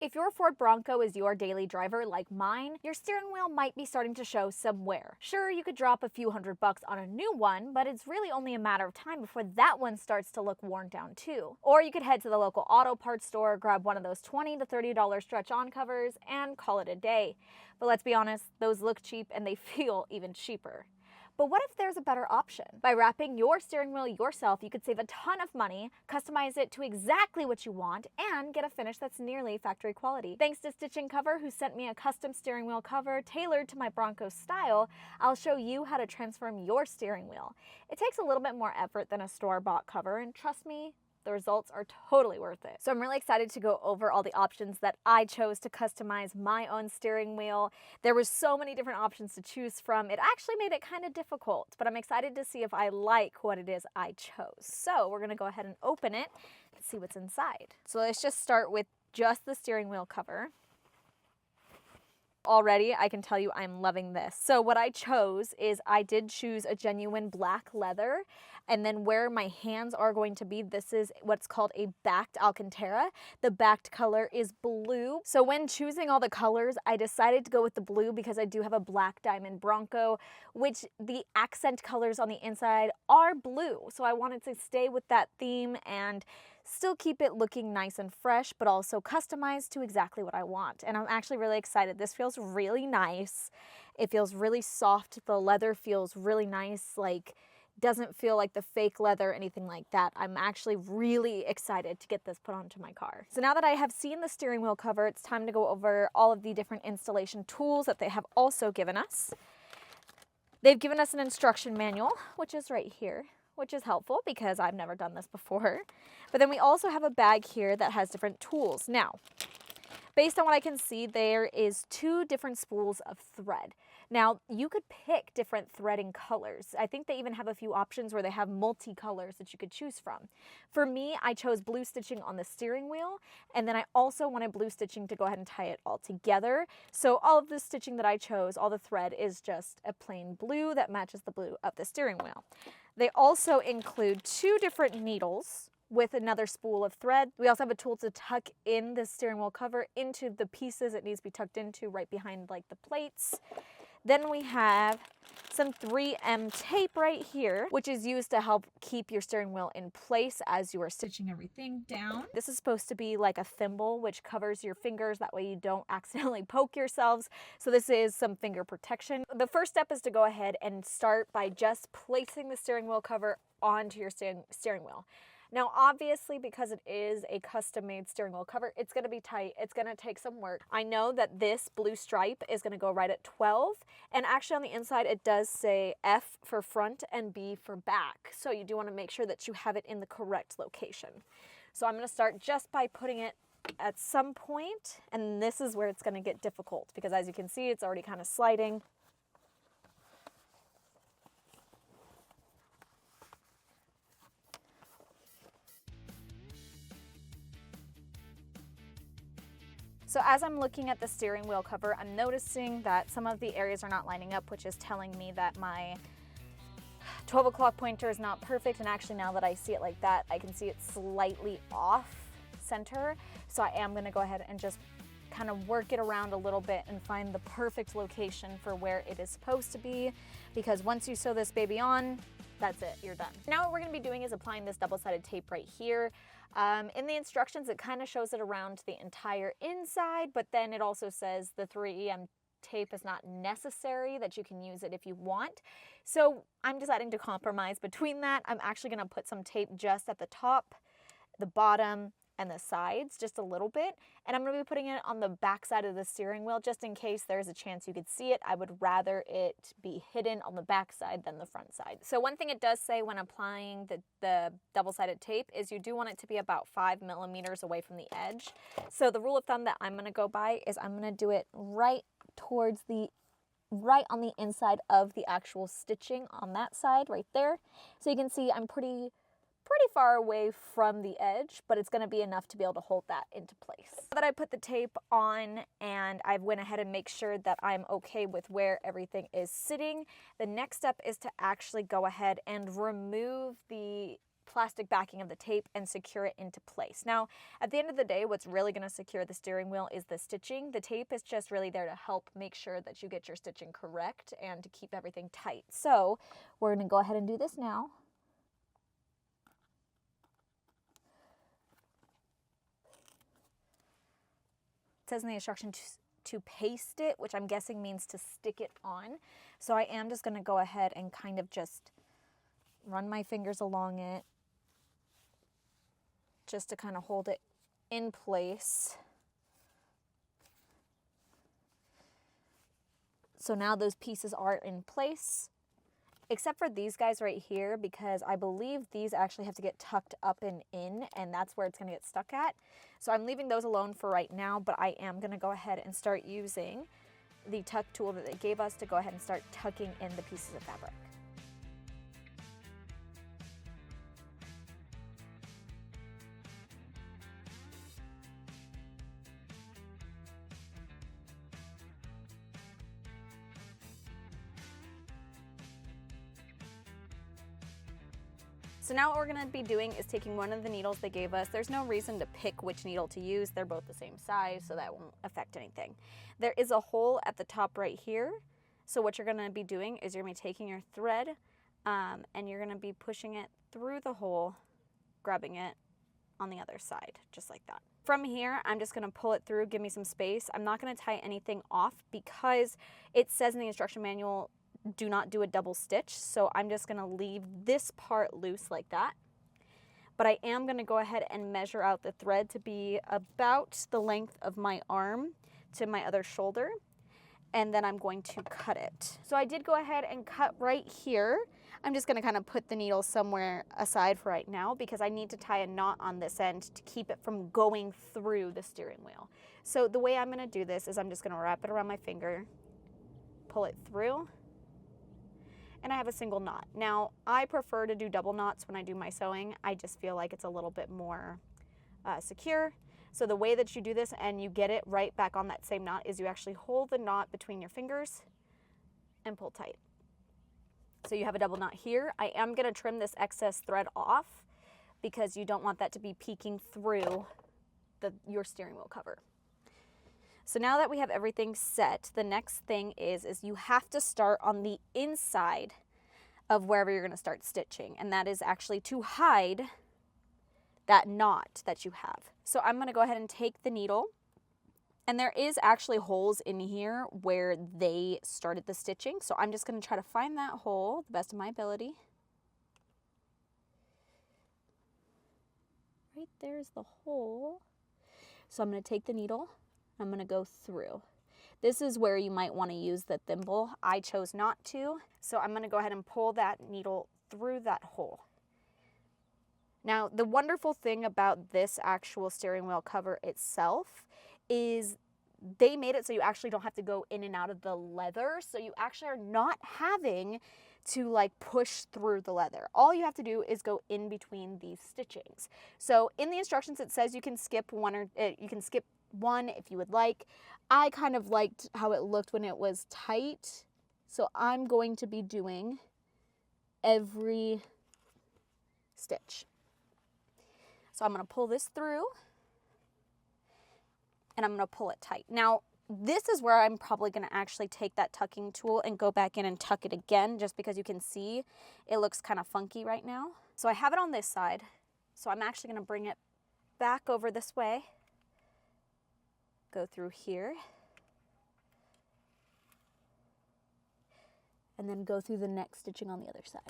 If your Ford Bronco is your daily driver like mine, your steering wheel might be starting to show some wear. Sure, you could drop a few $100 on a new one, but it's really only a matter of time before that one starts to look worn down too. Or you could head to the local auto parts store, grab one of those $20 to $30 stretch-on covers, and call it a day. But let's be honest, those look cheap and they feel even cheaper. But what if there's a better option? By wrapping your steering wheel yourself, you could save a ton of money, customize it to exactly what you want, and get a finish that's nearly factory quality. Thanks to Stitching Cover, who sent me a custom steering wheel cover tailored to my Bronco style, I'll show you how to transform your steering wheel. It takes a little bit more effort than a store-bought cover, and trust me, the results are totally worth it. So I'm really excited to go over all the options that I chose to customize my own steering wheel. There was so many different options to choose from. It actually made it kind of difficult, but I'm excited to see if I like what it is I chose. So we're gonna go ahead and open it and see what's inside. So let's just start with just the steering wheel cover. Already, I can tell you I'm loving this. So what I chose is I did choose a genuine black leather, and then where my hands are going to be, this is what's called a backed Alcantara. The backed color is blue. So when choosing all the colors, I decided to go with the blue because I do have a black diamond Bronco, which the accent colors on the inside are blue. So I wanted to stay with that theme and still keep it looking nice and fresh, but also customized to exactly what I want. And I'm actually really excited. This feels really nice. It feels really soft. The leather feels really nice, like doesn't feel like the fake leather or anything like that. I'm actually really excited to get this put onto my car. So now that I have seen the steering wheel cover, it's time to go over all of the different installation tools that they have also given us. They've given us an instruction manual, which is right here, which is helpful because I've never done this before. But then we also have a bag here that has different tools. Now, based on what I can see, there is 2 different spools of thread. Now, you could pick different threading colors. I think they even have a few options where they have multi-colors that you could choose from. For me, I chose blue stitching on the steering wheel, and then I also wanted blue stitching to go ahead and tie it all together. So all of the stitching that I chose, all the thread is just a plain blue that matches the blue of the steering wheel. They also include 2 different needles with another spool of thread. We also have a tool to tuck in the steering wheel cover into the pieces it needs to be tucked into right behind like the plates. Then we have some 3M tape right here, which is used to help keep your steering wheel in place as you are stitching everything down. This is supposed to be like a thimble, which covers your fingers. That way you don't accidentally poke yourselves. So this is some finger protection. The first step is to go ahead and start by just placing the steering wheel cover onto your steering wheel. Now, obviously, because it is a custom-made steering wheel cover, it's going to be tight. It's going to take some work. I know that this blue stripe is going to go right at 12, and actually on the inside, it does say F for front and B for back. So you do want to make sure that you have it in the correct location. So I'm going to start just by putting it at some point, and this is where it's going to get difficult because as you can see, it's already kind of sliding. So as I'm looking at the steering wheel cover, I'm noticing that some of the areas are not lining up, which is telling me that my 12 o'clock pointer is not perfect. And actually now that I see it like that, I can see it's slightly off center. So I am gonna go ahead and just kind of work it around a little bit and find the perfect location for where it is supposed to be. Because once you sew this baby on, that's it, you're done. Now what we're gonna be doing is applying this double-sided tape right here. In the instructions, it kind of shows it around the entire inside, but then it also says the 3M tape is not necessary, that you can use it if you want. So I'm deciding to compromise between that. I'm actually gonna put some tape just at the top, the bottom, and the sides just a little bit. And I'm gonna be putting it on the back side of the steering wheel just in case there's a chance you could see it. I would rather it be hidden on the back side than the front side. So one thing it does say when applying the double-sided tape is you do want it to be about 5 millimeters away from the edge. So the rule of thumb that I'm gonna go by is I'm gonna do it right on the inside of the actual stitching on that side right there. So you can see I'm pretty far away from the edge, but it's going to be enough to be able to hold that into place. Now that I put the tape on and I went ahead and make sure that I'm okay with where everything is sitting, the next step is to actually go ahead and remove the plastic backing of the tape and secure it into place. Now, at the end of the day, what's really going to secure the steering wheel is the stitching. The tape is just really there to help make sure that you get your stitching correct and to keep everything tight. So we're going to go ahead and do this now. It says in the instruction to paste it, which I'm guessing means to stick it on. So I am just going to go ahead and kind of just run my fingers along it just to kind of hold it in place. So now those pieces are in place, except for these guys right here, because I believe these actually have to get tucked up and in, and that's where it's going to get stuck at. So I'm leaving those alone for right now, but I am going to go ahead and start using the tuck tool that they gave us to go ahead and start tucking in the pieces of fabric. So now what we're going to be doing is taking one of the needles they gave us. There's no reason to pick which needle to use. They're both the same size, so that won't affect anything. There is a hole at the top right here. So what you're going to be doing is you're going to be taking your thread and you're going to be pushing it through the hole, grabbing it on the other side, just like that. From here, I'm just going to pull it through, give me some space. I'm not going to tie anything off because it says in the instruction manual, do not do a double stitch, so I'm just going to leave this part loose like that. But I am going to go ahead and measure out the thread to be about the length of my arm to my other shoulder, and then I'm going to cut it. So I did go ahead and cut right here. I'm just going to kind of put the needle somewhere aside for right now because I need to tie a knot on this end to keep it from going through the steering wheel. So the way I'm going to do this is I'm just going to wrap it around my finger, pull it through, and I have a single knot. Now, I prefer to do double knots when I do my sewing. I just feel like it's a little bit more secure. So the way that you do this and you get it right back on that same knot is you actually hold the knot between your fingers and pull tight. So you have a double knot here. I am going to trim this excess thread off because you don't want that to be peeking through your steering wheel cover. So now that we have everything set, the next thing is you have to start on the inside of wherever you're going to start stitching, and that is actually to hide that knot that you have. So I'm going to go ahead and take the needle, and there is actually holes in here where they started the stitching, so I'm just going to try to find that hole the best of my ability. Right there's the hole. So I'm going to take the needle, I'm going to go through. This is where you might want to use the thimble. I chose not to, so I'm going to go ahead and pull that needle through that hole. Now, the wonderful thing about this actual steering wheel cover itself is they made it so you actually don't have to go in and out of the leather, so you actually are not having to like push through the leather. All you have to do is go in between these stitchings. So in the instructions it says you can skip one if you would like. I kind of liked how it looked when it was tight, so I'm going to be doing every stitch. So I'm going to pull this through and I'm going to pull it tight. Now, this is where I'm probably going to actually take that tucking tool and go back in and tuck it again, just because you can see it looks kind of funky right now. So I have it on this side, so I'm actually going to bring it back over this way, go through here, and then go through the next stitching on the other side.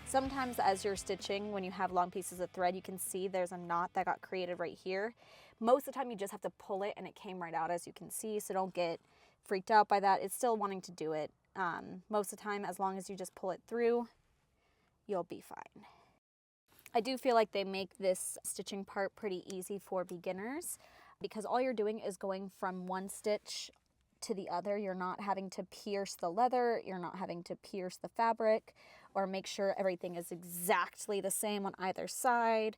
Sometimes as you're stitching, when you have long pieces of thread, you can see there's a knot that got created right here. Most of the time you just have to pull it and it came right out, as you can see, so don't get freaked out by that. It's still wanting to do it. most of the time, as long as you just pull it through, you'll be fine. I do feel like they make this stitching part pretty easy for beginners because all you're doing is going from one stitch to the other. You're not having to pierce the leather, you're not having to pierce the fabric or make sure everything is exactly the same on either side.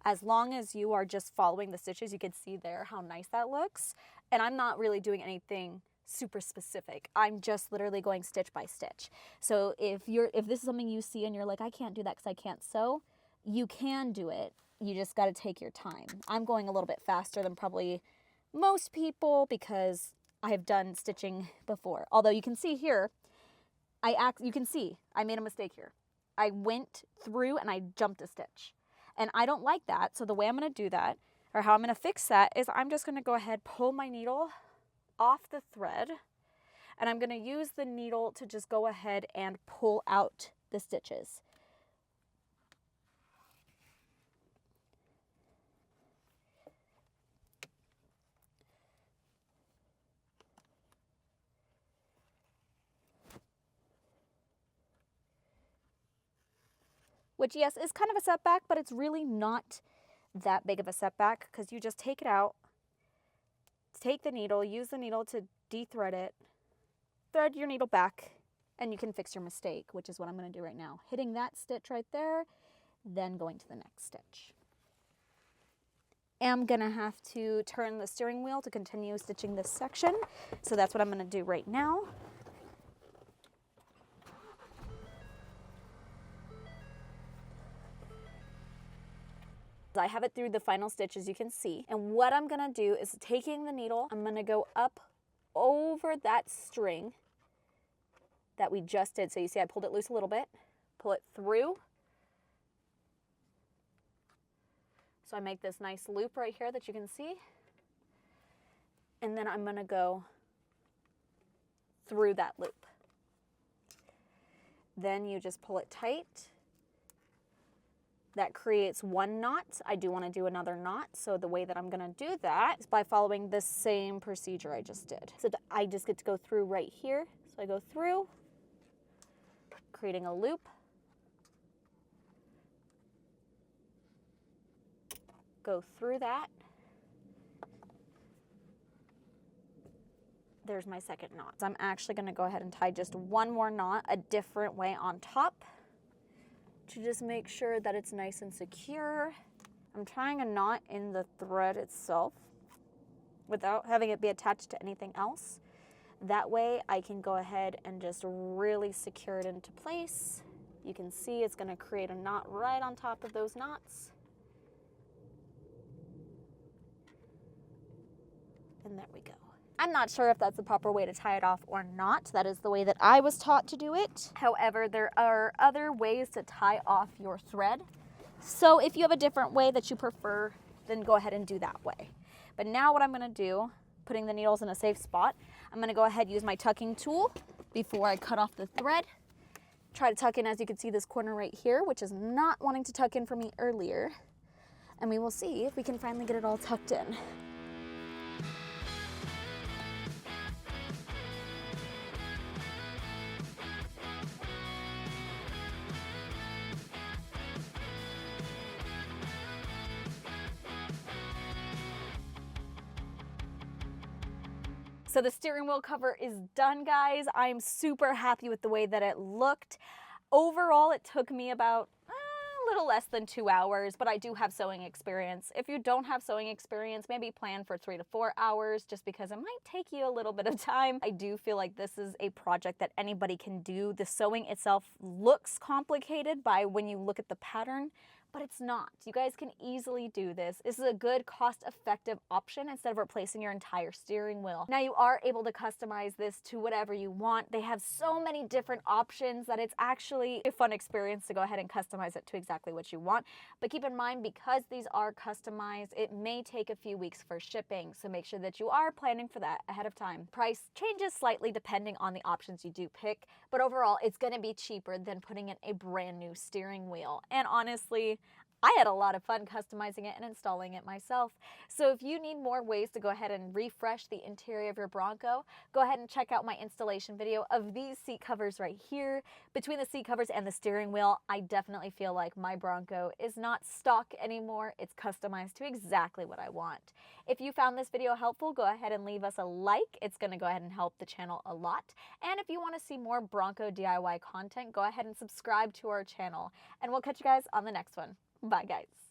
As long as you are just following the stitches, you can see there how nice that looks. And I'm not really doing anything super specific. I'm just literally going stitch by stitch. So if this is something you see and you're like, I can't do that because I can't sew, you can do it. You just got to take your time. I'm going a little bit faster than probably most people because I have done stitching before. Although you can see here, you can see I made a mistake here. I went through and I jumped a stitch. And I don't like that. So the way I'm going to do that, or how I'm going to fix that, is I'm just going to go ahead, pull my needle off the thread, and I'm going to use the needle to just go ahead and pull out the stitches. Which, yes, is kind of a setback, but it's really not that big of a setback because you just take it out, take the needle, use the needle to de-thread it, thread your needle back, and you can fix your mistake, which is what I'm going to do right now. Hitting that stitch right there, then going to the next stitch. I'm going to have to turn the steering wheel to continue stitching this section, so that's what I'm going to do right now. I have it through the final stitch, as you can see. And what I'm gonna do is taking the needle, I'm gonna go up over that string that we just did. So you see I pulled it loose a little bit, pull it through. So I make this nice loop right here that you can see. And then I'm gonna go through that loop. Then you just pull it tight. That creates one knot. I do want to do another knot, so the way that I'm going to do that is by following this same procedure I just did. So I just get to go through right here. So I go through, creating a loop, go through that. There's my second knot. So I'm actually going to go ahead and tie just one more knot a different way on top, to just make sure that it's nice and secure. I'm tying a knot in the thread itself without having it be attached to anything else. That way I can go ahead and just really secure it into place. You can see it's going to create a knot right on top of those knots. And there we go. I'm not sure if that's the proper way to tie it off or not. That is the way that I was taught to do it. However, there are other ways to tie off your thread. So if you have a different way that you prefer, then go ahead and do that way. But now what I'm going to do, putting the needles in a safe spot, I'm going to go ahead and use my tucking tool before I cut off the thread. Try to tuck in, as you can see, this corner right here, which is not wanting to tuck in for me earlier. And we will see if we can finally get it all tucked in. So the steering wheel cover is done, guys. I'm super happy with the way that it looked. Overall, it took me about a little less than 2 hours, but I do have sewing experience. If you don't have sewing experience, maybe plan for 3 to 4 hours, just because it might take you a little bit of time. I do feel like this is a project that anybody can do. The sewing itself looks complicated by when you look at the pattern, but it's not. You guys can easily do this. This is a good cost-effective option instead of replacing your entire steering wheel. Now you are able to customize this to whatever you want. They have so many different options that it's actually a fun experience to go ahead and customize it to exactly what you want. But keep in mind, because these are customized, it may take a few weeks for shipping. So make sure that you are planning for that ahead of time. Price changes slightly depending on the options you do pick, but overall it's gonna be cheaper than putting in a brand new steering wheel. And honestly, I had a lot of fun customizing it and installing it myself. So if you need more ways to go ahead and refresh the interior of your Bronco, go ahead and check out my installation video of these seat covers right here. Between the seat covers and the steering wheel, I definitely feel like my Bronco is not stock anymore. It's customized to exactly what I want. If you found this video helpful, go ahead and leave us a like. It's going to go ahead and help the channel a lot. And if you want to see more Bronco DIY content, go ahead and subscribe to our channel. And we'll catch you guys on the next one. Bye, guys.